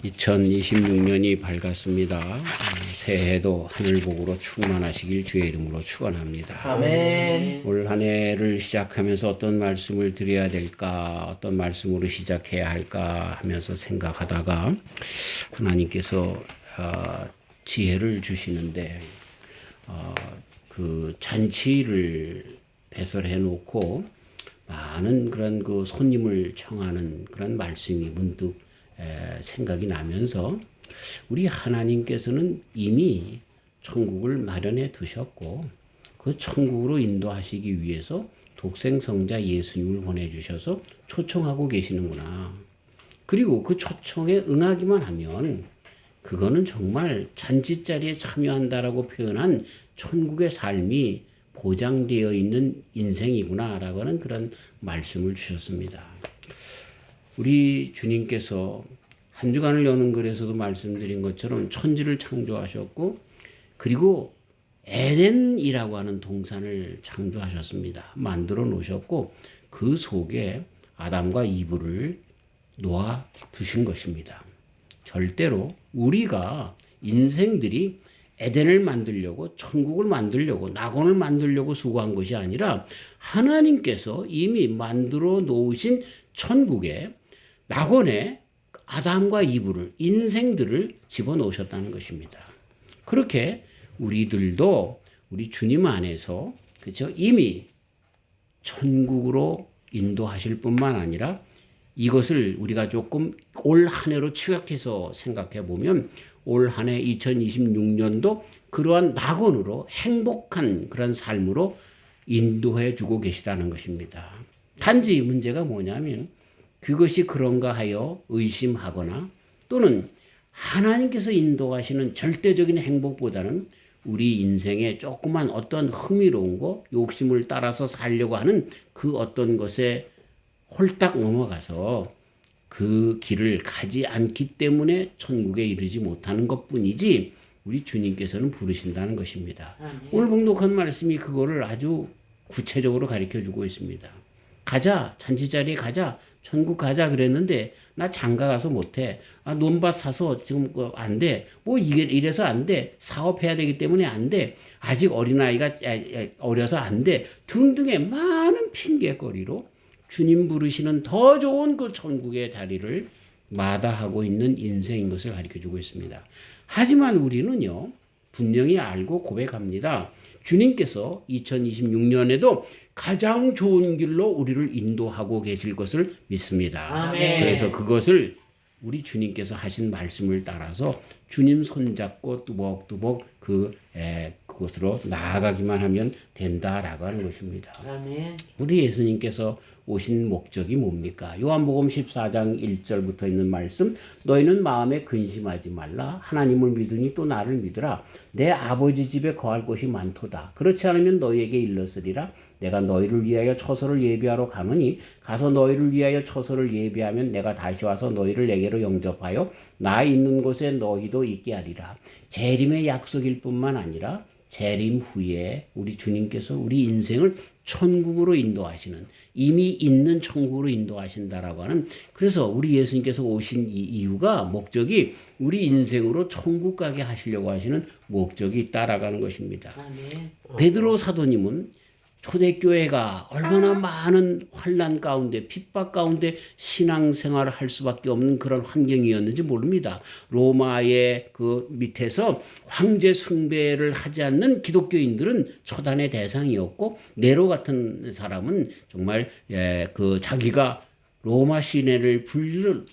2026년이 밝았습니다. 새해도 하늘복으로 충만하시길 주의 이름으로 축원합니다. 아멘. 올 한 해를 시작하면서 어떤 말씀을 드려야 될까, 어떤 말씀으로 시작해야 할까 하면서 생각하다가 하나님께서 지혜를 주시는데 그 잔치를 배설해 놓고 많은 그런 그 손님을 청하는 그런 말씀이 문득 생각이 나면서 우리 하나님께서는 이미 천국을 마련해 두셨고 그 천국으로 인도하시기 위해서 독생성자 예수님을 보내주셔서 초청하고 계시는구나. 그리고 그 초청에 응하기만 하면 그거는 정말 잔치자리에 참여한다라고 표현한 천국의 삶이 보장되어 있는 인생이구나라고 하는 그런 말씀을 주셨습니다. 우리 주님께서 한 주간을 여는 글에서도 말씀드린 것처럼 천지를 창조하셨고 그리고 에덴이라고 하는 동산을 창조하셨습니다. 만들어 놓으셨고 그 속에 아담과 이브를 놓아 두신 것입니다. 절대로 우리가 인생들이 에덴을 만들려고 천국을 만들려고 낙원을 만들려고 수고한 것이 아니라 하나님께서 이미 만들어 놓으신 천국에 낙원에 아담과 이브를 인생들을 집어넣으셨다는 것입니다. 그렇게 우리들도 우리 주님 안에서 그렇죠? 이미 천국으로 인도하실 뿐만 아니라 이것을 우리가 조금 올 한 해로 추격해서 생각해 보면 올 한 해 2026년도 그러한 낙원으로 행복한 그런 삶으로 인도해 주고 계시다는 것입니다. 단지 문제가 뭐냐면 그것이 그런가 하여 의심하거나 또는 하나님께서 인도하시는 절대적인 행복보다는 우리 인생에 조그만 어떤 흥미로운 거, 욕심을 따라서 살려고 하는 그 어떤 것에 홀딱 넘어가서 그 길을 가지 않기 때문에 천국에 이르지 못하는 것뿐이지 우리 주님께서는 부르신다는 것입니다. 오늘 봉독한 말씀이 그거를 아주 구체적으로 가르쳐주고 있습니다. 가자, 잔치자리에 가자, 천국 가자 그랬는데 나 장가 가서 못해. 논밭 사서 지금 안 돼. 뭐 이게 이래서 안 돼. 사업해야 되기 때문에 안 돼. 아직 어린아이가 어려서 안 돼. 등등의 많은 핑계거리로 주님 부르시는 더 좋은 그 천국의 자리를 마다하고 있는 인생인 것을 가르쳐주고 있습니다. 하지만 우리는요 분명히 알고 고백합니다. 주님께서 2026년에도 가장 좋은 길로 우리를 인도하고 계실 것을 믿습니다. 아멘. 그래서 그것을 우리 주님께서 하신 말씀을 따라서 주님 손잡고 뚜벅뚜벅 그곳으로 나아가기만 하면 된다라고 하는 것입니다. 아멘. 우리 예수님께서 오신 목적이 뭡니까? 요한복음 14장 1절부터 있는 말씀, 너희는 마음에 근심하지 말라. 하나님을 믿으니 또 나를 믿으라. 내 아버지 집에 거할 곳이 많도다. 그렇지 않으면 너희에게 일렀으리라. 내가 너희를 위하여 처소를 예비하러 가느니 가서 너희를 위하여 처소를 예비하면 내가 다시 와서 너희를 내게로 영접하여 나 있는 곳에 너희도 있게 하리라. 재림의 약속일 뿐만 아니라 재림 후에 우리 주님께서 우리 인생을 천국으로 인도하시는 이미 있는 천국으로 인도하신다라고 하는 그래서 우리 예수님께서 오신 이 이유가 목적이 우리 인생으로 천국 가게 하시려고 하시는 목적이 있다라는 것입니다. 아멘. 베드로 사도님은 초대교회가 얼마나 많은 환난 가운데 핍박 가운데 신앙생활을 할 수밖에 없는 그런 환경이었는지 모릅니다. 로마의 그 밑에서 황제 숭배를 하지 않는 기독교인들은 처단의 대상이었고 네로 같은 사람은 정말 그 자기가 로마 시내를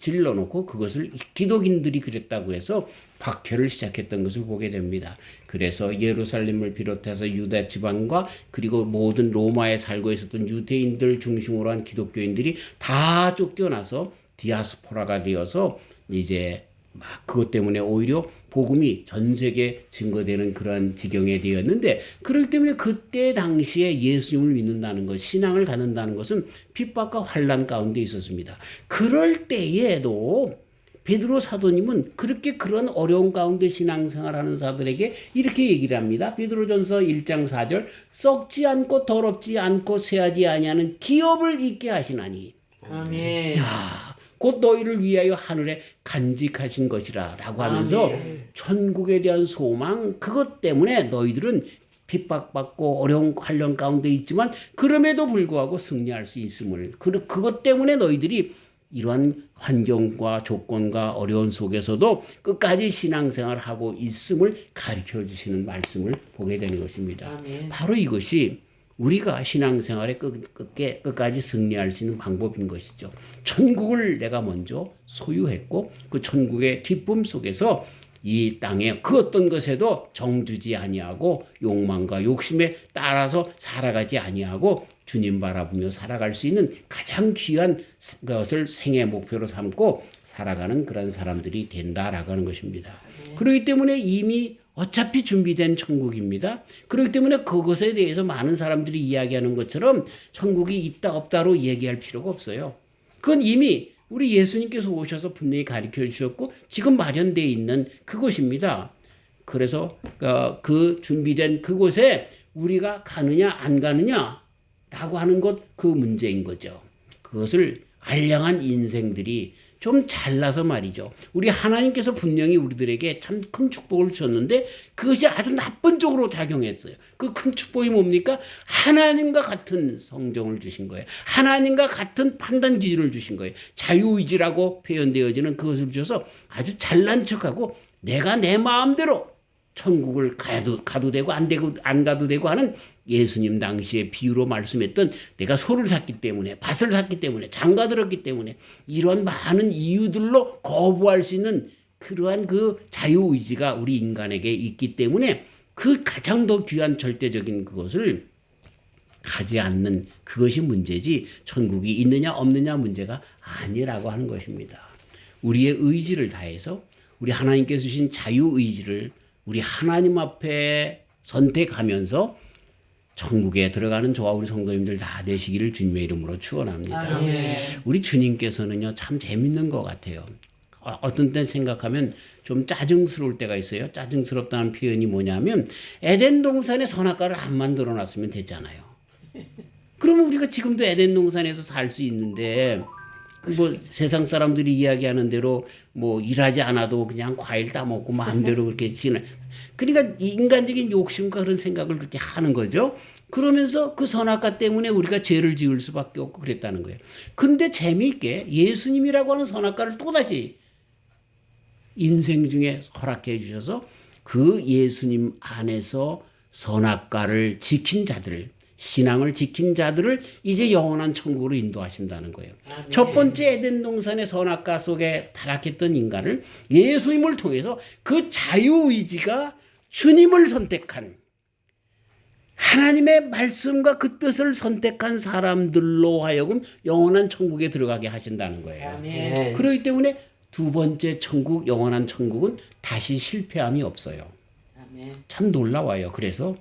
질러놓고 그것을 기독인들이 그랬다고 해서 박해를 시작했던 것을 보게 됩니다. 그래서 예루살렘을 비롯해서 유다 지방과 그리고 모든 로마에 살고 있었던 유대인들 중심으로 한 기독교인들이 다 쫓겨나서 디아스포라가 되어서 이제 막 그것 때문에 오히려 복음이 전 세계에 증거되는 그런 지경에 되었는데 그렇기 때문에 그때 당시에 예수님을 믿는다는 것, 신앙을 갖는다는 것은 핍박과 환난 가운데 있었습니다. 그럴 때에도 베드로 사도님은 그렇게 그런 어려운 가운데 신앙생활하는 자들에게 이렇게 얘기를 합니다. 베드로전서 1장 4절 썩지 않고 더럽지 않고 쇠하지 아니하는 기업을 있게 하시나니. 아멘. 자, 곧 너희를 위하여 하늘에 간직하신 것이라 라고 하면서 천국에 대한 소망, 그것 때문에 너희들은 핍박받고 어려운 환경 가운데 있지만 그럼에도 불구하고 승리할 수 있음을, 그것 때문에 너희들이 이러한 환경과 조건과 어려운 속에서도 끝까지 신앙생활을 하고 있음을 가르쳐 주시는 말씀을 보게 되는 것입니다. 아멘. 바로 이것이 우리가 신앙생활에 끝까지 승리할 수 있는 방법인 것이죠. 천국을 내가 먼저 소유했고 그 천국의 기쁨 속에서 이 땅에 그 어떤 것에도 정주지 아니하고 욕망과 욕심에 따라서 살아가지 아니하고 주님 바라보며 살아갈 수 있는 가장 귀한 것을 생애 목표로 삼고 살아가는 그런 사람들이 된다라고 하는 것입니다. 그렇기 때문에 이미 어차피 준비된 천국입니다. 그렇기 때문에 그것에 대해서 많은 사람들이 이야기하는 것처럼 천국이 있다 없다로 얘기할 필요가 없어요. 그건 이미 우리 예수님께서 오셔서 분명히 가르쳐 주셨고 지금 마련되어 있는 그곳입니다. 그래서 그 준비된 그곳에 우리가 가느냐 안 가느냐 라고 하는 것, 그 문제인 거죠. 그것을 알량한 인생들이 좀 잘나서 말이죠. 우리 하나님께서 분명히 우리들에게 참 큰 축복을 주셨는데 그것이 아주 나쁜 쪽으로 작용했어요. 그 큰 축복이 뭡니까? 하나님과 같은 성정을 주신 거예요. 하나님과 같은 판단 기준을 주신 거예요. 자유의지라고 표현되어지는 그것을 주셔서 아주 잘난 척하고 내가 내 마음대로 천국을 가도 되고 안 가도 되고 하는 예수님 당시에 비유로 말씀했던 내가 소를 샀기 때문에 밭을 샀기 때문에 장가 들었기 때문에 이런 많은 이유들로 거부할 수 있는 그러한 그 자유의지가 우리 인간에게 있기 때문에 그 가장 더 귀한 절대적인 그것을 가지 않는 그것이 문제지 천국이 있느냐 없느냐 문제가 아니라고 하는 것입니다. 우리의 의지를 다해서 우리 하나님께서 주신 자유의지를 우리 하나님 앞에 선택하면서 천국에 들어가는 저와 우리 성도님들 다 되시기를 주님의 이름으로 축원합니다. 우리 주님께서는요 참 재밌는 것 같아요. 어떤 때 생각하면 좀 짜증스러울 때가 있어요. 짜증스럽다는 표현이 뭐냐면 에덴 동산에 선악과를 안 만들어 놨으면 됐잖아요. 그러면 우리가 지금도 에덴 동산에서 살 수 있는데 뭐 세상 사람들이 이야기하는 대로 뭐 일하지 않아도 그냥 과일 따먹고 마음대로 그렇게 지내. 그러니까 인간적인 욕심과 그런 생각을 그렇게 하는 거죠. 그러면서 그 선악과 때문에 우리가 죄를 지을 수밖에 없고 그랬다는 거예요. 근데 재미있게 예수님이라고 하는 선악과를 또다시 인생 중에 허락해 주셔서 그 예수님 안에서 선악과를 지킨 자들, 신앙을 지킨 자들을 이제 영원한 천국으로 인도하신다는 거예요. 아멘. 첫 번째 에덴 동산의 선악과 속에 타락했던 인간을 예수님을 통해서 그 자유의지가 주님을 선택한 하나님의 말씀과 그 뜻을 선택한 사람들로 하여금 영원한 천국에 들어가게 하신다는 거예요. 아멘. 그렇기 때문에 두 번째 천국, 영원한 천국은 다시 실패함이 없어요. 아멘. 참 놀라워요. 그래서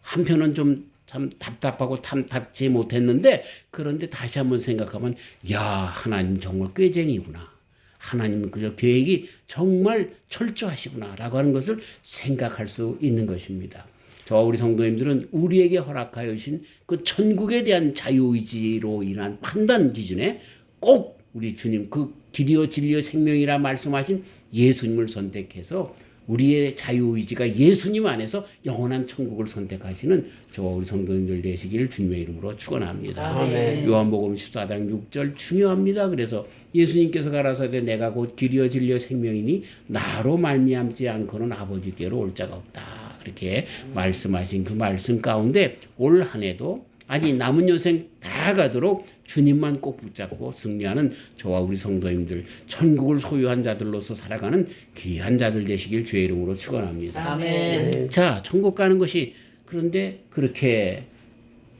한편은 좀 참 답답하고 탐탁지 못했는데 그런데 다시 한번 생각하면 야 하나님 정말 꾀쟁이구나. 하나님 그저 계획이 정말 철저하시구나 라고 하는 것을 생각할 수 있는 것입니다. 저와 우리 성도님들은 우리에게 허락하여 주신 그 천국에 대한 자유의지로 인한 판단 기준에 꼭 우리 주님 그 길이요 진리요 생명이라 말씀하신 예수님을 선택해서 우리의 자유의지가 예수님 안에서 영원한 천국을 선택하시는 저와 우리 성도님들 되시기를 주님의 이름으로 축원합니다. 요한복음 14장 6절 중요합니다. 그래서 예수님께서 가라사대 내가 곧 길이요 진리요 생명이니 나로 말미암지 않고는 아버지께로 올 자가 없다. 그렇게 말씀하신 그 말씀 가운데 올 한 해도 아니 남은 여생 다 가도록 주님만 꼭 붙잡고 승리하는 저와 우리 성도님들 천국을 소유한 자들로서 살아가는 귀한 자들 되시길 주의 이름으로 축원합니다. 아멘. 자, 천국 가는 것이 그런데 그렇게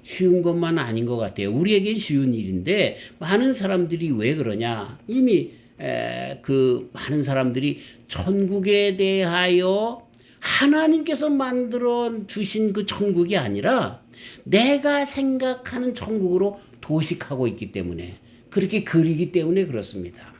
쉬운 것만 아닌 것 같아요. 우리에겐 쉬운 일인데 많은 사람들이 왜 그러냐? 이미 그 많은 사람들이 천국에 대하여 하나님께서 만들어 주신 그 천국이 아니라 내가 생각하는 천국으로 도식하고 있기 때문에 그렇게 그리기 때문에 그렇습니다.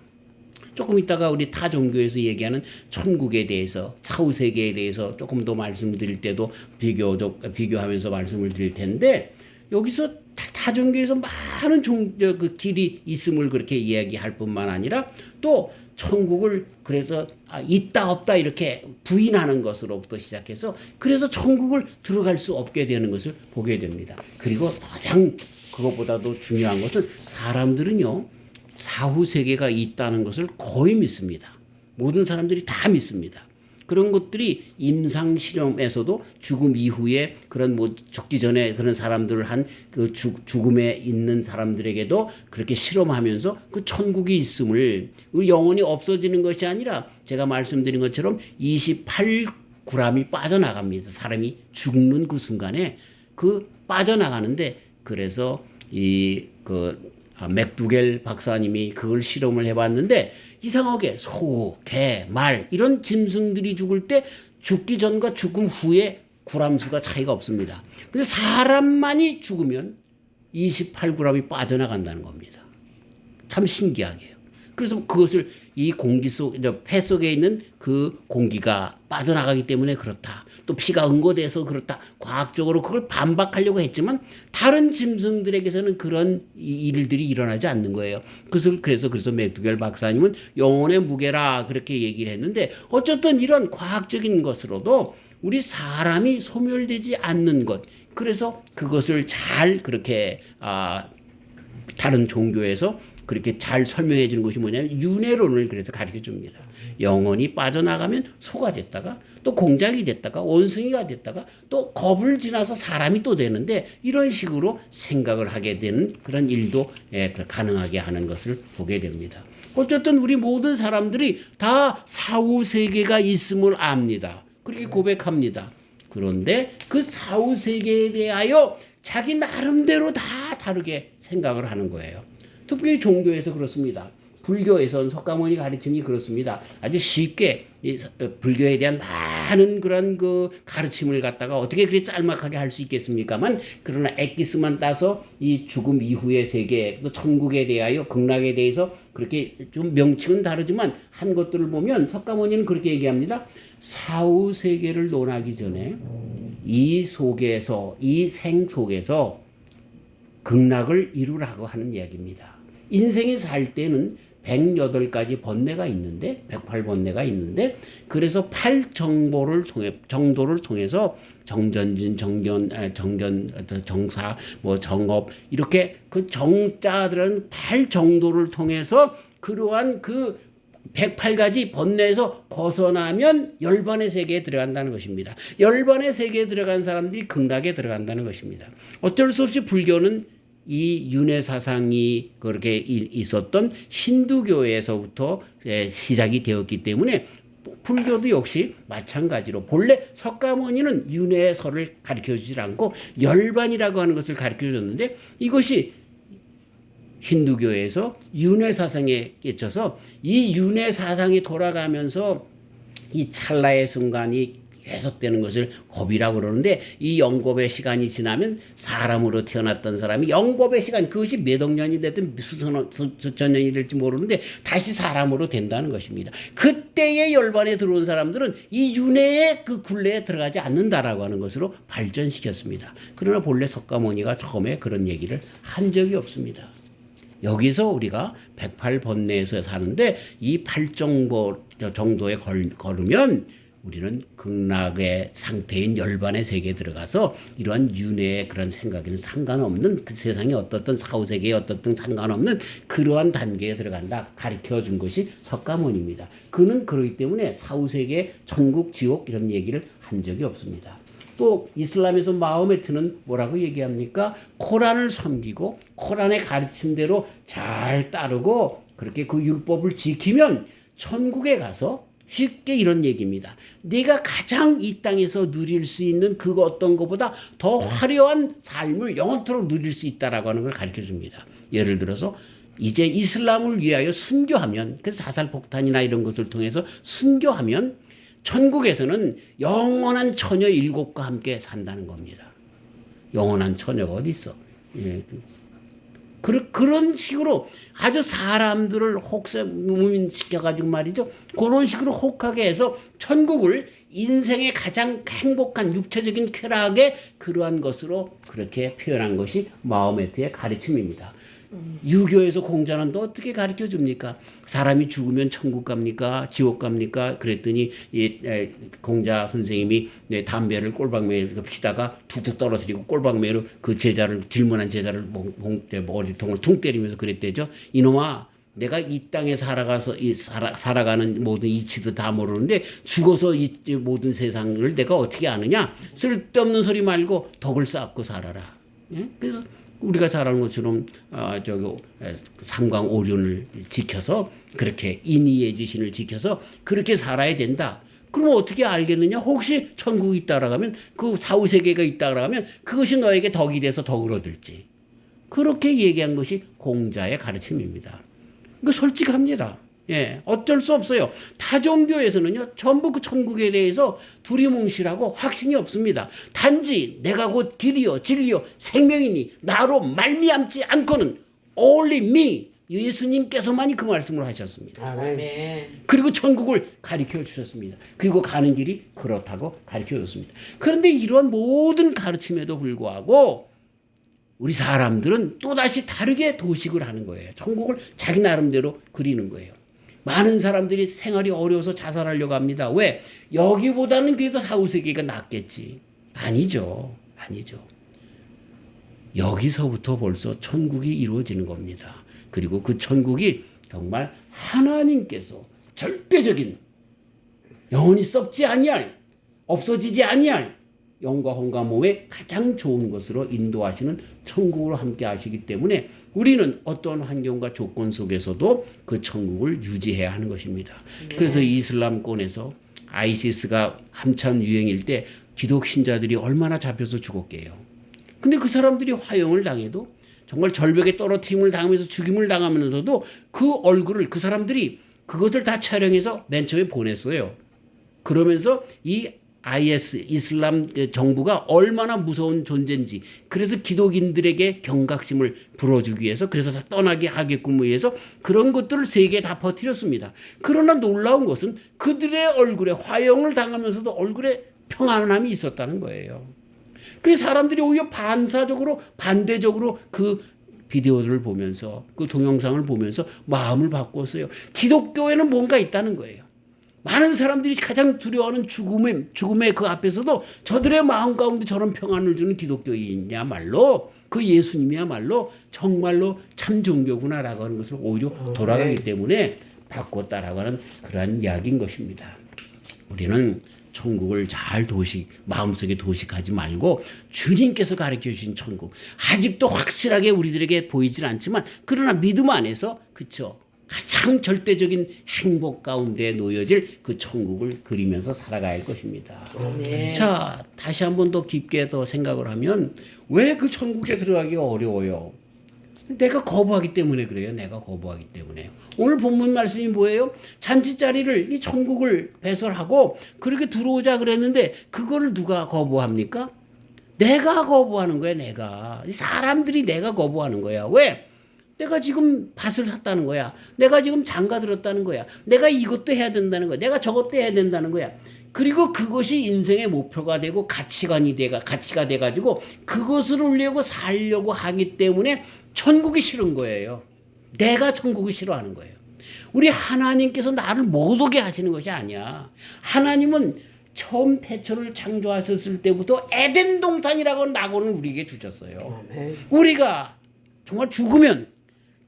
조금 이따가 우리 타 종교에서 얘기하는 천국에 대해서 차후세계에 대해서 조금 더 말씀드릴 때도 비교하면서 말씀을 드릴 텐데 여기서 다 타종교에서 많은 그 길이 있음을 그렇게 이야기할 뿐만 아니라 또 천국을 그래서 있다 없다 이렇게 부인하는 것으로부터 시작해서 그래서 천국을 들어갈 수 없게 되는 것을 보게 됩니다. 그리고 가장 그것보다도 중요한 것은 사람들은요 사후 세계가 있다는 것을 거의 믿습니다. 모든 사람들이 다 믿습니다. 그런 것들이 임상 실험에서도 죽음 이후에 그런 뭐 죽기 전에 그런 사람들을 한 그 죽음에 있는 사람들에게도 그렇게 실험하면서 그 천국이 있음을 영혼이 없어지는 것이 아니라 제가 말씀드린 것처럼 28g이 빠져나갑니다. 사람이 죽는 그 순간에 그 빠져나가는데 그래서 맥두겔 박사님이 그걸 실험을 해봤는데 이상하게 소, 개, 말 이런 짐승들이 죽을 때 죽기 전과 죽음 후에 g수가 차이가 없습니다. 근데 사람만이 죽으면 28g이 빠져나간다는 겁니다. 참 신기하게요. 그래서 그것을 이 공기 속, 폐 속에 있는 그 공기가 빠져나가기 때문에 그렇다. 또 피가 응고돼서 그렇다. 과학적으로 그걸 반박하려고 했지만 다른 짐승들에게서는 그런 일들이 일어나지 않는 거예요. 그래서 맥두겔 박사님은 영혼의 무게라 그렇게 얘기를 했는데 어쨌든 이런 과학적인 것으로도 우리 사람이 소멸되지 않는 것. 그래서 그것을 잘 그렇게 다른 종교에서 그렇게 잘 설명해 주는 것이 뭐냐면 윤회론을 그래서 가르쳐 줍니다. 영혼이 빠져나가면 소가 됐다가 또 공작이 됐다가 원숭이가 됐다가 또 겁을 지나서 사람이 또 되는데 이런 식으로 생각을 하게 되는 그런 일도 가능하게 하는 것을 보게 됩니다. 어쨌든 우리 모든 사람들이 다 사후 세계가 있음을 압니다. 그렇게 고백합니다. 그런데 그 사후 세계에 대하여 자기 나름대로 다 다르게 생각을 하는 거예요. 특별히 종교에서 그렇습니다. 불교에서는 석가모니 가르침이 그렇습니다. 아주 쉽게 불교에 대한 많은 그런 그 가르침을 갖다가 어떻게 그렇게 짤막하게 할 수 있겠습니까만 그러나 엑기스만 따서 이 죽음 이후의 세계 또 천국에 대하여 극락에 대해서 그렇게 좀 명칭은 다르지만 한 것들을 보면 석가모니는 그렇게 얘기합니다. 사후 세계를 논하기 전에 이 속에서 이 생 속에서 극락을 이루라고 하는 이야기입니다. 인생이 살 때는 108가지 번뇌가 있는데 108번뇌가 있는데 그래서 8정도를 통해서 정전진, 정사, 뭐 정업 이렇게 그 정자들은 8정도를 통해서 그러한 그 108가지 번뇌에서 벗어나면 열반의 세계에 들어간다는 것입니다. 열반의 세계에 들어간 사람들이 극락에 들어간다는 것입니다. 어쩔 수 없이 불교는 이 윤회 사상이 그렇게 있었던 힌두교에서부터 시작이 되었기 때문에 불교도 역시 마찬가지로 본래 석가모니는 윤회설을 가르쳐주지 않고 열반이라고 하는 것을 가르쳐줬는데 이것이 힌두교에서 윤회 사상에 끼쳐서 이 윤회 사상이 돌아가면서 이 찰나의 순간이 계속되는 것을 겁이라고 그러는데 이 영겁의 시간이 지나면 사람으로 태어났던 사람이 영겁의 시간 그것이 몇 억 년이 됐든 수천 년이 될지 모르는데 다시 사람으로 된다는 것입니다. 그때의 열반에 들어온 사람들은 이 윤회의 그 굴레에 들어가지 않는다라고 하는 것으로 발전시켰습니다. 그러나 본래 석가모니가 처음에 그런 얘기를 한 적이 없습니다. 여기서 우리가 108번뇌에서 사는데 이 8정도에 걸으면 우리는 극락의 상태인 열반의 세계에 들어가서 이러한 윤회의 그런 생각에는 상관없는 그 세상에 어떻든 사후세계에 어떻든 상관없는 그러한 단계에 들어간다 가르쳐 준 것이 석가모니입니다. 그는 그렇기 때문에 사후세계 천국 지옥 이런 얘기를 한 적이 없습니다. 또 이슬람에서 마호메트는 뭐라고 얘기합니까? 코란을 섬기고 코란의 가르침대로 잘 따르고 그렇게 그 율법을 지키면 천국에 가서 쉽게 이런 얘기입니다. 네가 가장 이 땅에서 누릴 수 있는 그 어떤 것보다 더 화려한 삶을 영원토록 누릴 수 있다라고 하는 걸 가르쳐 줍니다. 예를 들어서 이제 이슬람을 위하여 순교하면 그래서 자살폭탄이나 이런 것을 통해서 순교하면 천국에서는 영원한 처녀 7과 함께 산다는 겁니다. 영원한 처녀가 어디 있어? 예. 그런 식으로 아주 사람들을 혹세무민시켜가지고 말이죠. 그런 식으로 혹하게 해서 천국을 인생의 가장 행복한 육체적인 쾌락의 그러한 것으로 그렇게 표현한 것이 마호메트의 가르침입니다. 유교에서 공자는 또 어떻게 가르쳐 줍니까? 사람이 죽으면 천국 갑니까? 지옥 갑니까? 그랬더니 공자 선생님이 담배를 꼴방매에 피다가 툭툭 떨어뜨리고 꼴방매로 그 제자를 질문한 제자를 머리통을 퉁 때리면서 그랬대죠. 이놈아, 내가 이 땅에 살아가는 모든 이치도 다 모르는데 죽어서 이 모든 세상을 내가 어떻게 아느냐? 쓸데없는 소리 말고 덕을 쌓고 살아라. 예? 그래서 우리가 잘 아는 것처럼 삼강 오륜을 지켜서 그렇게 인의의 지신을 지켜서 그렇게 살아야 된다. 그럼 어떻게 알겠느냐? 혹시 천국이 있다라 하면 그 사후세계가 있다라 하면 그것이 너에게 덕이 돼서 덕을 얻을지. 그렇게 얘기한 것이 공자의 가르침입니다. 그 솔직합니다. 예, 어쩔 수 없어요. 타종교에서는요, 전부 그 천국에 대해서 두리뭉실하고 확신이 없습니다. 단지 내가 곧 길이요, 진리요, 생명이니 나로 말미암지 않고는 only me, 예수님께서만이 그 말씀을 하셨습니다. 아멘. 그리고 천국을 가르쳐 주셨습니다. 그리고 가는 길이 그렇다고 가르쳐 줬습니다. 그런데 이런 모든 가르침에도 불구하고 우리 사람들은 또다시 다르게 도식을 하는 거예요. 천국을 자기 나름대로 그리는 거예요. 많은 사람들이 생활이 어려워서 자살하려고 합니다. 왜? 여기보다는 그래도 사후세계가 낫겠지. 아니죠. 여기서부터 벌써 천국이 이루어지는 겁니다. 그리고 그 천국이 정말 하나님께서 절대적인 영원히 썩지 아니할, 없어지지 아니할 영과 혼과 몸에 가장 좋은 것으로 인도하시는 천국으로 함께 하시기 때문에 우리는 어떤 환경과 조건 속에서도 그 천국을 유지해야 하는 것입니다. 그래서 이슬람권에서 아이시스가 한참 유행일 때 기독 신자들이 얼마나 잡혀서 죽었게요. 근데 그 사람들이 화형을 당해도 정말 절벽에 떨어뜨림을 당하면서 죽임을 당하면서도 그 얼굴을 그 사람들이 그것을 다 촬영해서 맨 처음에 보냈어요. 그러면서 이 IS 이슬람 정부가 얼마나 무서운 존재인지, 그래서 기독인들에게 경각심을 불어주기 위해서, 그래서 떠나게 하게끔 위해서 그런 것들을 세계에 다 퍼뜨렸습니다. 그러나 놀라운 것은 그들의 얼굴에 화형을 당하면서도 얼굴에 평안함이 있었다는 거예요. 그래서 사람들이 오히려 반대적으로 그 비디오를 보면서, 그 동영상을 보면서 마음을 바꿨어요. 기독교에는 뭔가 있다는 거예요. 많은 사람들이 가장 두려워하는 죽음의 그 앞에서도 저들의 마음 가운데 저런 평안을 주는 기독교인이야말로, 그 예수님이야말로 정말로 참 종교구나라고 하는 것을 오히려 돌아가기 때문에 바꿨다라고 하는 그러한 이야기인 것입니다. 우리는 천국을 잘 마음속에 도식하지 말고 주님께서 가르쳐 주신 천국, 아직도 확실하게 우리들에게 보이질 않지만 그러나 믿음 안에서, 그쵸, 가장 절대적인 행복 가운데 놓여질 그 천국을 그리면서 살아가야 할 것입니다. 네. 자, 다시 한번 더 깊게 더 생각을 하면 왜 그 천국에 들어가기가 어려워요? 내가 거부하기 때문에 그래요. 내가 거부하기 때문에. 오늘 본문 말씀이 뭐예요? 잔치자리를, 이 천국을 배설하고 그렇게 들어오자 그랬는데 그거를 누가 거부합니까? 내가 거부하는 거야. 내가. 사람들이 내가 거부하는 거야. 왜? 내가 지금 밭을 샀다는 거야. 내가 지금 장가 들었다는 거야. 내가 이것도 해야 된다는 거야. 내가 저것도 해야 된다는 거야. 그리고 그것이 인생의 목표가 되고 가치가 돼가지고 그것을 울려고 살려고 하기 때문에 천국이 싫은 거예요. 내가 천국을 싫어하는 거예요. 우리 하나님께서 나를 못 오게 하시는 것이 아니야. 하나님은 처음 태초를 창조하셨을 때부터 에덴 동산이라고 낙원을 우리에게 주셨어요. 우리가 정말 죽으면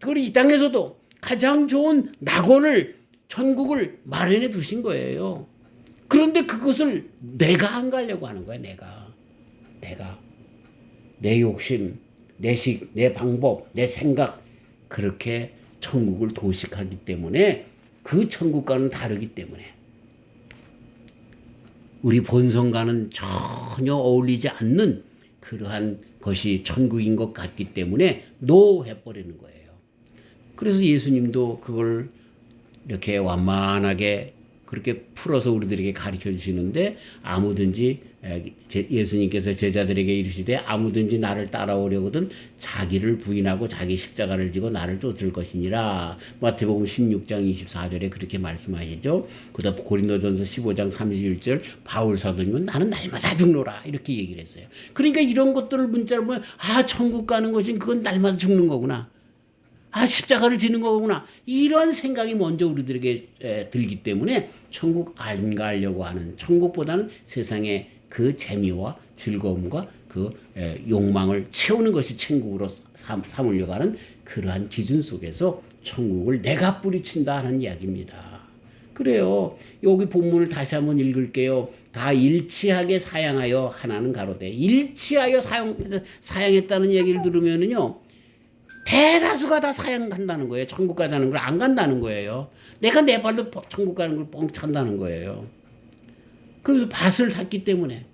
그걸 이 땅에서도 가장 좋은 낙원을, 천국을 마련해 두신 거예요. 그런데 그것을 내가 안 가려고 하는 거야. 내가 내 욕심, 내 방법, 내 생각, 그렇게 천국을 도식하기 때문에 그 천국과는 다르기 때문에 우리 본성과는 전혀 어울리지 않는 그러한 것이 천국인 것 같기 때문에 노해버리는 거예요. 그래서 예수님도 그걸 이렇게 완만하게 그렇게 풀어서 우리들에게 가르쳐 주시는데 아무든지 예수님께서 제자들에게 이르시되 아무든지 나를 따라오려거든 자기를 부인하고 자기 십자가를 지고 나를 쫓을 것이니라. 마태복음 16장 24절에 그렇게 말씀하시죠. 그다음 고린도전서 15장 31절 바울 사도님은 나는 날마다 죽노라 이렇게 얘기를 했어요. 그러니까 이런 것들을 문자로 보면 천국 가는 것은 그건 날마다 죽는 거구나. 십자가를 지는 거구나. 이런 생각이 먼저 우리들에게 들기 때문에 천국 안 가려고 하는, 천국보다는 세상의 그 재미와 즐거움과 그 욕망을 채우는 것이 천국으로 삼으려고 하는 그러한 기준 속에서 천국을 내가 뿌리친다 하는 이야기입니다. 그래요. 여기 본문을 다시 한번 읽을게요. 다 일치하게 사양하여 하나는 가로되. 일치하여 사양했다는 얘기를 들으면은요. 대다수가 다 사양한다는 거예요. 천국 가자는 걸 안 간다는 거예요. 내가 내 발로 천국 가는 걸 뻥 찬다는 거예요. 그래서 밭을 샀기 때문에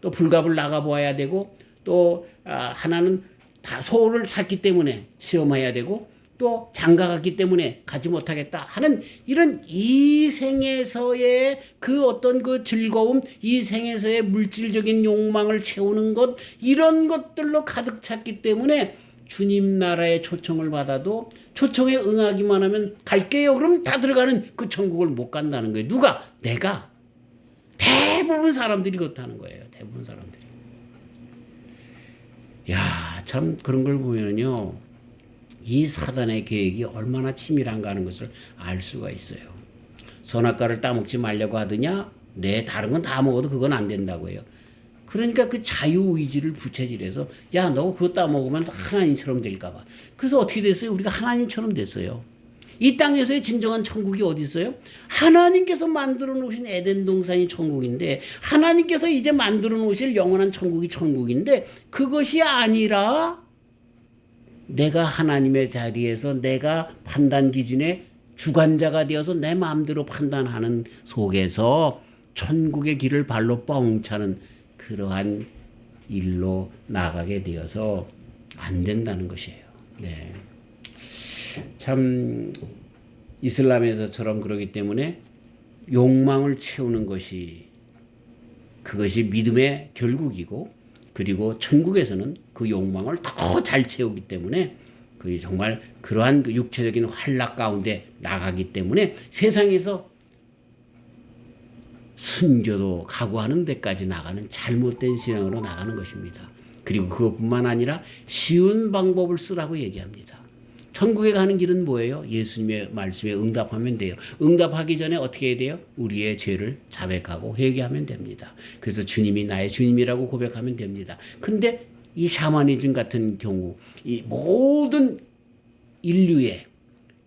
또 불갑을 나가보아야 되고 또 하나는 다 소를 샀기 때문에 시험해야 되고 또 장가갔기 때문에 가지 못하겠다 하는 이런 이 생에서의 그 어떤 그 즐거움, 이 생에서의 물질적인 욕망을 채우는 것, 이런 것들로 가득 찼기 때문에 주님 나라의 초청을 받아도 초청에 응하기만 하면 갈게요. 그럼 다 들어가는 그 천국을 못 간다는 거예요. 누가? 내가. 대부분 사람들이 그렇다는 거예요. 대부분 사람들이. 야, 참 그런 걸 보면요. 이 사단의 계획이 얼마나 치밀한가 하는 것을 알 수가 있어요. 선악과를 따먹지 말려고 하더냐? 네, 다른 건 다 먹어도 그건 안 된다고 해요. 그러니까 그 자유의지를 부채질해서 야, 너 그거 따먹으면 하나님처럼 될까 봐. 그래서 어떻게 됐어요? 우리가 하나님처럼 됐어요. 이 땅에서의 진정한 천국이 어디 있어요? 하나님께서 만들어 놓으신 에덴 동산이 천국인데 하나님께서 이제 만들어 놓으실 영원한 천국이 천국인데 그것이 아니라 내가 하나님의 자리에서 내가 판단 기준의 주관자가 되어서 내 마음대로 판단하는 속에서 천국의 길을 발로 뻥 차는 그러한 일로 나가게 되어서 안 된다는 것이에요. 네. 참 이슬람에서처럼 그러기 때문에 욕망을 채우는 것이 그것이 믿음의 결국이고 그리고 천국에서는 그 욕망을 더 잘 채우기 때문에 그 정말 그러한 그 육체적인 환락 가운데 나가기 때문에 세상에서 순교도 각오하는 데까지 나가는 잘못된 신앙으로 나가는 것입니다. 그리고 그것뿐만 아니라 쉬운 방법을 쓰라고 얘기합니다. 천국에 가는 길은 뭐예요? 예수님의 말씀에 응답하면 돼요. 응답하기 전에 어떻게 해야 돼요? 우리의 죄를 자백하고 회개하면 됩니다. 그래서 주님이 나의 주님이라고 고백하면 됩니다. 근데 이 샤머니즘 같은 경우 이 모든 인류의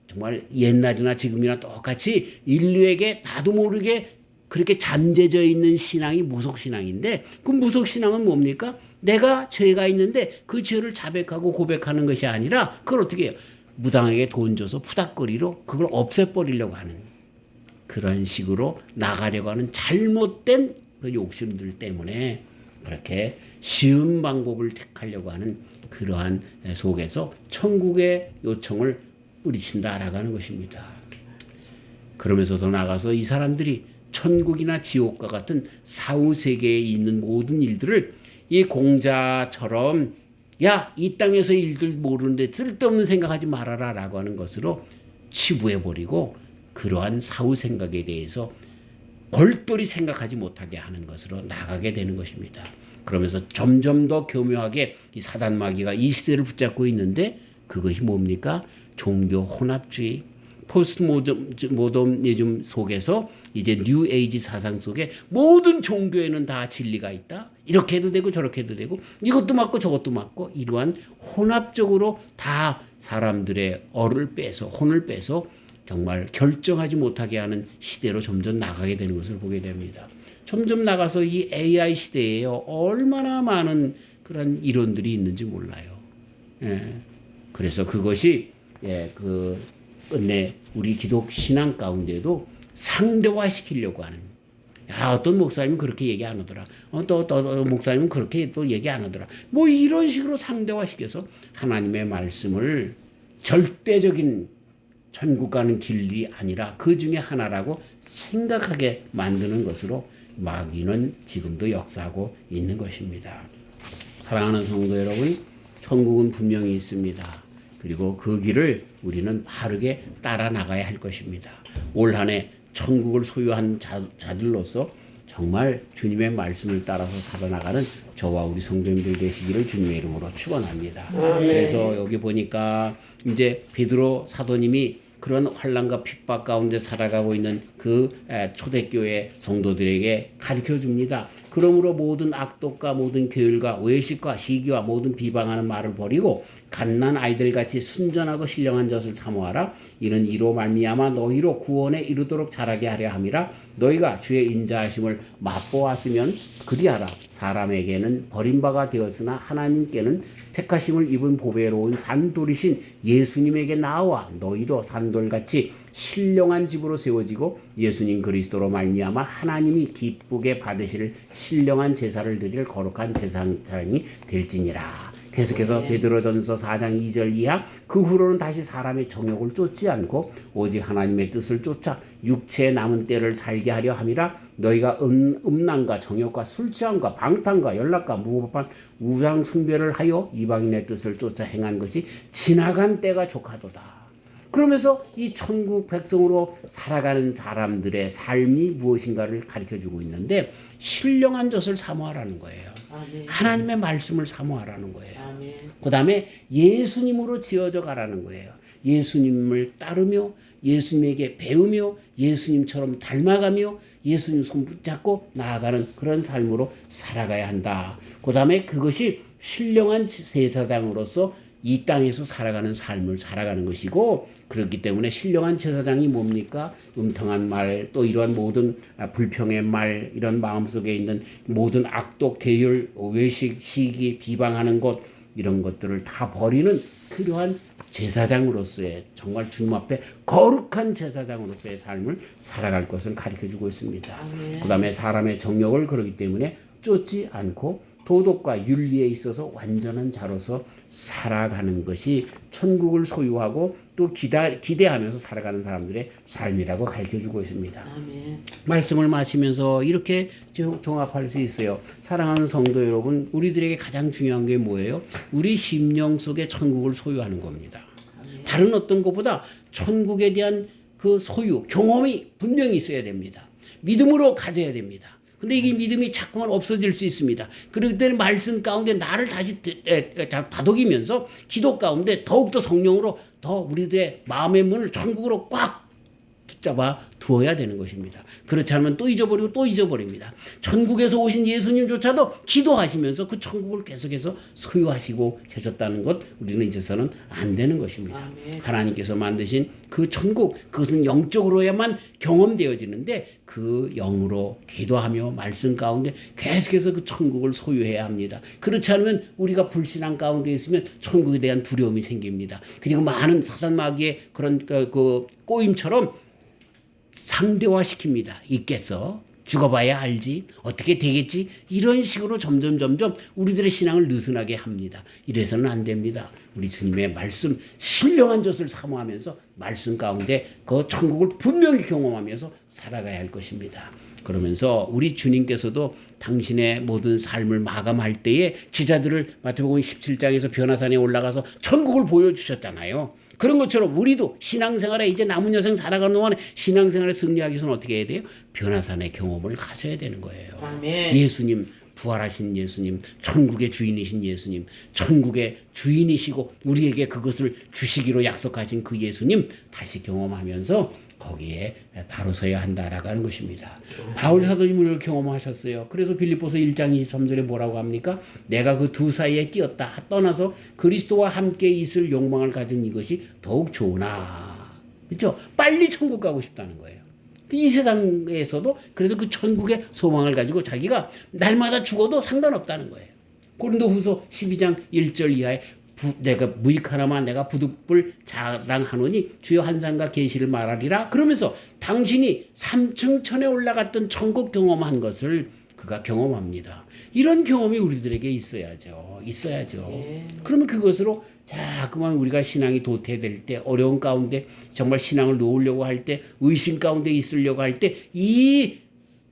정말 옛날이나 지금이나 똑같이 인류에게 나도 모르게 그렇게 잠재져 있는 신앙이 무속신앙인데 그 무속신앙은 뭡니까? 내가 죄가 있는데 그 죄를 자백하고 고백하는 것이 아니라 그걸 어떻게 해요? 무당에게 돈 줘서 푸닥거리로 그걸 없애버리려고 하는 그런 식으로 나가려고 하는 잘못된 그 욕심들 때문에 그렇게 쉬운 방법을 택하려고 하는 그러한 속에서 천국의 요청을 뿌리친다라고 하는 것입니다. 그러면서 더 나가서 이 사람들이 천국이나 지옥과 같은 사후세계에 있는 모든 일들을 이 공자처럼 야, 이 땅에서 일들 모르는데 쓸데없는 생각하지 말아라 라고 하는 것으로 치부해버리고 그러한 사후생각에 대해서 골똘히 생각하지 못하게 하는 것으로 나가게 되는 것입니다. 그러면서 점점 더 교묘하게 이 사단마귀가 이 시대를 붙잡고 있는데 그것이 뭡니까? 종교 혼합주의, 포스트모더니즘 속에서 이제 뉴 에이지 사상 속에 모든 종교에는 다 진리가 있다. 이렇게 해도 되고 저렇게 해도 되고 이것도 맞고 저것도 맞고 이러한 혼합적으로 다 사람들의 혼을 빼서 정말 결정하지 못하게 하는 시대로 점점 나가게 되는 것을 보게 됩니다. 점점 나가서 이 AI 시대에 얼마나 많은 그런 이론들이 있는지 몰라요. 예. 그래서 그것이 그 끝내 우리 기독 신앙 가운데도 상대화시키려고 하는. 야, 어떤 목사님은 그렇게 얘기 안 하더라. 또 목사님은 그렇게 또 얘기 안 하더라. 뭐 이런 식으로 상대화시켜서 하나님의 말씀을 절대적인 천국 가는 길이 아니라 그 중에 하나라고 생각하게 만드는 것으로 마귀는 지금도 역사하고 있는 것입니다. 사랑하는 성도 여러분, 천국은 분명히 있습니다. 그리고 그 길을 우리는 바르게 따라 나가야 할 것입니다. 올 한 해 천국을 소유한 자들로서 정말 주님의 말씀을 따라서 살아나가는 저와 우리 성도님들 되시기를 주님의 이름으로 축원합니다. 그래서 여기 보니까 이제 베드로 사도님이 그런 환난과 핍박 가운데 살아가고 있는 그 초대교회 성도들에게 가르쳐 줍니다. 그러므로 모든 악독과 모든 게을과 외식과 시기와 모든 비방하는 말을 버리고 갓난 아이들같이 순전하고 신령한 젖을 사모하라. 이는 이로 말미암아 너희로 구원에 이르도록 자라게 하려 함이라. 너희가 주의 인자하심을 맛보았으면 그리하라. 사람에게는 버림바가 되었으나 하나님께는 택하심을 입은 보배로운 산돌이신 예수님에게 나와 너희도 산돌같이 신령한 집으로 세워지고 예수님 그리스도로 말미암아 하나님이 기쁘게 받으실 신령한 제사를 드릴 거룩한 제사장이 될지니라. 계속해서 베드로전서 4장 2절 이하 그 후로는 다시 사람의 정욕을 쫓지 않고 오직 하나님의 뜻을 쫓아 육체의 남은 때를 살게 하려 함이라. 너희가 음란과 정욕과 술취함과 방탕과 연락과 무법한 우상 숭배를 하여 이방인의 뜻을 쫓아 행한 것이 지나간 때가 족하도다. 그러면서 이 천국 백성으로 살아가는 사람들의 삶이 무엇인가를 가르쳐주고 있는데 신령한 젖을 사모하라는 거예요. 아멘. 하나님의 말씀을 사모하라는 거예요. 아멘. 그 다음에 예수님으로 지어져 가라는 거예요. 예수님을 따르며 예수님에게 배우며 예수님처럼 닮아가며 예수님 손 붙잡고 나아가는 그런 삶으로 살아가야 한다. 그 다음에 그것이 신령한 제사장으로서 이 땅에서 살아가는 삶을 살아가는 것이고, 그렇기 때문에 신령한 제사장이 뭡니까? 음탕한 말, 또 이러한 모든 불평의 말, 이런 마음속에 있는 모든 악독, 계율, 외식, 시기, 비방하는 것, 이런 것들을 다 버리는 필요한 제사장으로서의, 정말 주님 앞에 거룩한 제사장으로서의 삶을 살아갈 것을 가르쳐주고 있습니다. 그 다음에 사람의 정욕을 그러기 때문에 쫓지 않고 도덕과 윤리에 있어서 완전한 자로서 살아가는 것이 천국을 소유하고 또 기대하면서 살아가는 사람들의 삶이라고 가르쳐주고 있습니다. 아멘. 말씀을 마치면서 이렇게 종합할 수 있어요. 사랑하는 성도 여러분, 우리들에게 가장 중요한 게 뭐예요? 우리 심령 속에 천국을 소유하는 겁니다. 아멘. 다른 어떤 것보다 천국에 대한 그 소유, 경험이 분명히 있어야 됩니다. 믿음으로 가져야 됩니다. 근데 이게 믿음이 자꾸만 없어질 수 있습니다. 그럴 때는 말씀 가운데 나를 다시 다독이면서 기도 가운데 더욱더 성령으로 더 우리들의 마음의 문을 천국으로 꽉 붙잡아 두어야 되는 것입니다. 그렇지 않으면 또 잊어버리고 또 잊어버립니다. 천국에서 오신 예수님조차도 기도하시면서 그 천국을 계속해서 소유하시고 계셨다는 것, 우리는 잊어서는 안 되는 것입니다. 아멘. 하나님께서 만드신 그 천국, 그것은 영적으로야만 경험되어지는데 그 영으로 기도하며 말씀 가운데 계속해서 그 천국을 소유해야 합니다. 그렇지 않으면 우리가 불신앙 가운데 있으면 천국에 대한 두려움이 생깁니다. 그리고 많은 사단 마귀의 그런 그 꼬임처럼 상대화시킵니다. 있겠어? 죽어봐야 알지? 어떻게 되겠지? 이런 식으로 점점 우리들의 신앙을 느슨하게 합니다. 이래서는 안 됩니다. 우리 주님의 말씀, 신령한 젖을 사모하면서 말씀 가운데 그 천국을 분명히 경험하면서 살아가야 할 것입니다. 그러면서 우리 주님께서도 당신의 모든 삶을 마감할 때에 제자들을 마태복음 17장에서 변화산에 올라가서 천국을 보여주셨잖아요. 그런 것처럼 우리도 신앙생활에 이제 남은 여생 살아가는 동안에 신앙생활에 승리하기 위해서는 어떻게 해야 돼요? 변화산의 경험을 가져야 되는 거예요. 아멘. 예수님, 부활하신 예수님, 천국의 주인이신 예수님, 천국의 주인이시고 우리에게 그것을 주시기로 약속하신 그 예수님 다시 경험하면서 거기에 바로 서야 한다라고 하는 것입니다. 바울 사도님을 경험하셨어요. 그래서 빌립보서 1장 23절에 뭐라고 합니까? 내가 그 두 사이에 끼었다 떠나서 그리스도와 함께 있을 욕망을 가진 이것이 더욱 좋으나. 그렇죠? 빨리 천국 가고 싶다는 거예요. 이 세상에서도 그래서 그 천국의 소망을 가지고 자기가 날마다 죽어도 상관없다는 거예요. 고린도후서 12장 1절 이하에 내가 무익 하나만 내가 부득불 자랑하노니 주여 환상과 계시를 말하리라. 그러면서 당신이 3층 천에 올라갔던 천국 경험한 것을 그가 경험합니다. 이런 경험이 우리들에게 있어야죠. 그러면 그것으로 자꾸만 우리가 신앙이 도태될 때, 어려운 가운데 정말 신앙을 놓으려고 할 때, 의심 가운데 있으려고 할 때 이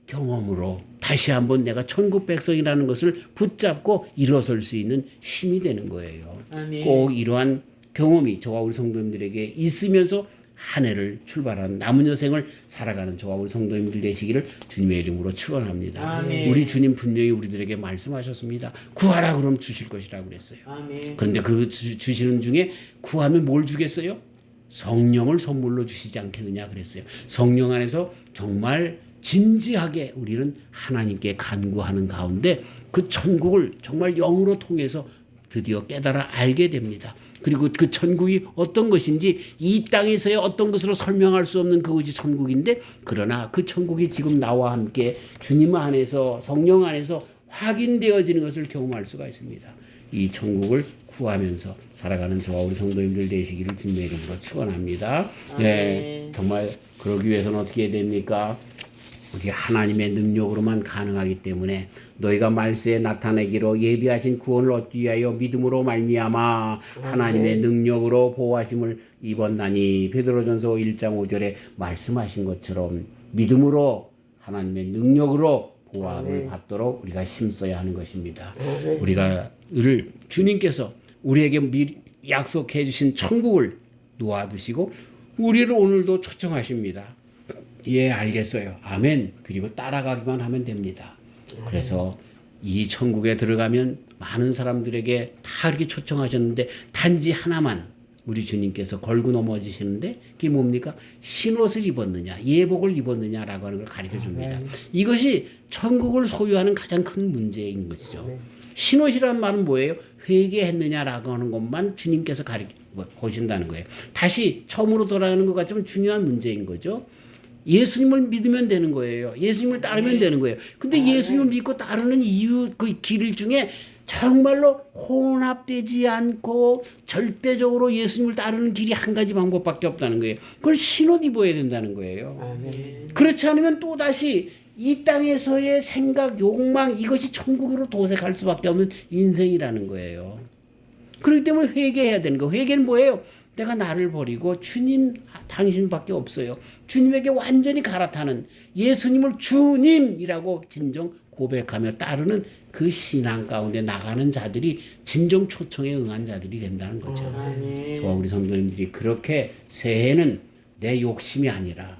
경험으로 다시 한번 내가 천국 백성이라는 것을 붙잡고 일어설 수 있는 힘이 되는 거예요. 아멘. 꼭 이러한 경험이 저와 우리 성도님들에게 있으면서 한 해를 출발하는 남은 여생을 살아가는 저와 우리 성도님들 되시기를 주님의 이름으로 축원합니다. 아멘. 우리 주님 분명히 우리들에게 말씀하셨습니다. 구하라 그럼 주실 것이라고 그랬어요. 아멘. 그런데 그 주시는 중에 구하면 뭘 주겠어요? 성령을 선물로 주시지 않겠느냐 그랬어요. 성령 안에서 정말 진지하게 우리는 하나님께 간구하는 가운데 그 천국을 정말 영으로 통해서 드디어 깨달아 알게 됩니다. 그리고 그 천국이 어떤 것인지 이 땅에서의 어떤 것으로 설명할 수 없는 그것이 천국인데, 그러나 그 천국이 지금 나와 함께 주님 안에서 성령 안에서 확인되어지는 것을 경험할 수가 있습니다. 이 천국을 구하면서 살아가는 저와 우리 성도님들 되시기를 주님의 이름으로 축원합니다. 네, 정말 그러기 위해서는 어떻게 해야 됩니까? 우리 하나님의 능력으로만 가능하기 때문에 너희가 말세에 나타내기로 예비하신 구원을 얻기 위하여 믿음으로 말미암아 하나님의 능력으로 보호하심을 입었나니, 베드로전서 1장 5절에 말씀하신 것처럼 믿음으로 하나님의 능력으로 보호함을 받도록 우리가 힘써야 하는 것입니다. 우리가 주님께서 우리에게 약속해 주신 천국을 놓아두시고 우리를 오늘도 초청하십니다. 예, 알겠어요. 아멘. 그리고 따라가기만 하면 됩니다. 그래서 이 천국에 들어가면 많은 사람들에게 다 이렇게 초청하셨는데 단지 하나만 우리 주님께서 걸고 넘어지시는데 그게 뭡니까? 신옷을 입었느냐, 예복을 입었느냐라고 하는 걸 가르쳐 줍니다. 이것이 천국을 소유하는 가장 큰 문제인 것이죠. 신옷이란 말은 뭐예요? 회개했느냐라고 하는 것만 주님께서 보신다는 거예요. 다시 처음으로 돌아가는 것 같지만 중요한 문제인 거죠. 예수님을 믿으면 되는 거예요. 예수님을 따르면 되는 거예요. 근데 예수님을 믿고 따르는 이유, 그 길 중에 정말로 혼합되지 않고 절대적으로 예수님을 따르는 길이 한 가지 방법밖에 없다는 거예요. 그걸 신옷 입어야 된다는 거예요. 아멘. 그렇지 않으면 또다시 이 땅에서의 생각, 욕망, 이것이 천국으로 도색할 수밖에 없는 인생이라는 거예요. 그렇기 때문에 회개해야 되는 거예요. 회개는 뭐예요? 내가 나를 버리고 주님, 당신밖에 없어요. 주님에게 완전히 갈아타는, 예수님을 주님이라고 진정 고백하며 따르는 그 신앙 가운데 나가는 자들이 진정 초청에 응한 자들이 된다는 거죠. 저와 우리 성도님들이 그렇게 새해는 내 욕심이 아니라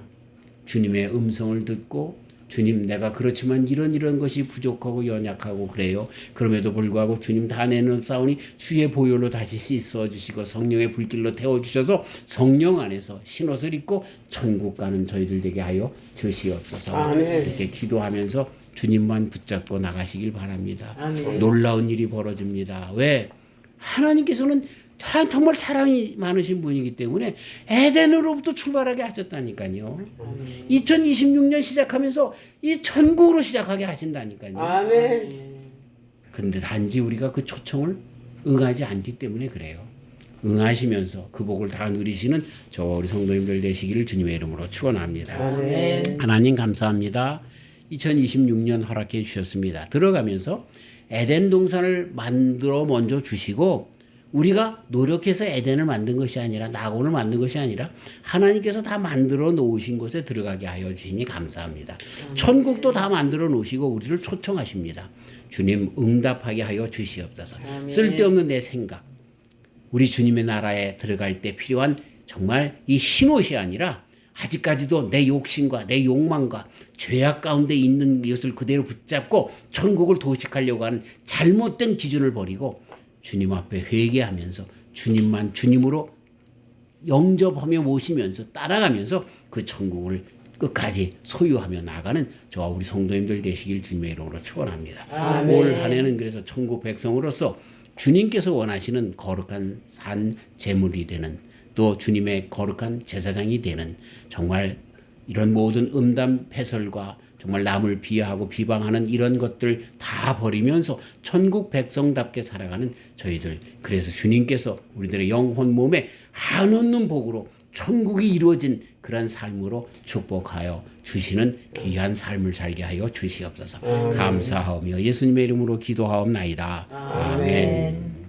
주님의 음성을 듣고, 주님, 내가 그렇지만 이런 것이 부족하고 연약하고 그래요. 그럼에도 불구하고 주님 다 내놓사오니 주의 보혈로 다시 씻어주시고 성령의 불길로 태워주셔서 성령 안에서 신옷을 입고 천국 가는 저희들 되게 하여 주시옵소서. 아멘. 이렇게 기도하면서 주님만 붙잡고 나가시길 바랍니다. 아멘. 놀라운 일이 벌어집니다. 왜? 하나님께서는 정말 사랑이 많으신 분이기 때문에 에덴으로부터 출발하게 하셨다니까요. 2026년 시작하면서 이 천국으로 시작하게 하신다니까요. 아멘. 근데 단지 우리가 그 초청을 응하지 않기 때문에 그래요. 응하시면서 그 복을 다 누리시는 저와 우리 성도님들 되시기를 주님의 이름으로 축원합니다. 아멘. 하나님 감사합니다. 2026년 허락해 주셨습니다. 들어가면서 에덴 동산을 만들어 먼저 주시고, 우리가 노력해서 에덴을 만든 것이 아니라, 낙원을 만든 것이 아니라 하나님께서 다 만들어 놓으신 곳에 들어가게 하여 주시니 감사합니다. 천국도 다 만들어 놓으시고 우리를 초청하십니다. 주님 응답하게 하여 주시옵소서. 쓸데없는 내 생각, 우리 주님의 나라에 들어갈 때 필요한 정말 이 흰옷이 아니라 아직까지도 내 욕심과 내 욕망과 죄악 가운데 있는 것을 그대로 붙잡고 천국을 도식하려고 하는 잘못된 기준을 버리고 주님 앞에 회개하면서 주님만 주님으로 영접하며 모시면서 따라가면서 그 천국을 끝까지 소유하며 나가는 저와 우리 성도님들 되시길 주님의 이름으로 축원합니다. 올 한 해는 그래서 천국 백성으로서 주님께서 원하시는 거룩한 산 제물이 되는, 또 주님의 거룩한 제사장이 되는, 정말 이런 모든 음담 패설과 정말 남을 비하하고 비방하는 이런 것들 다 버리면서 천국 백성답게 살아가는 저희들, 그래서 주님께서 우리들의 영혼 몸에 한없는 복으로 천국이 이루어진 그런 삶으로 축복하여 주시는 귀한 삶을 살게 하여 주시옵소서. 감사하며 예수님의 이름으로 기도하옵나이다. 아멘.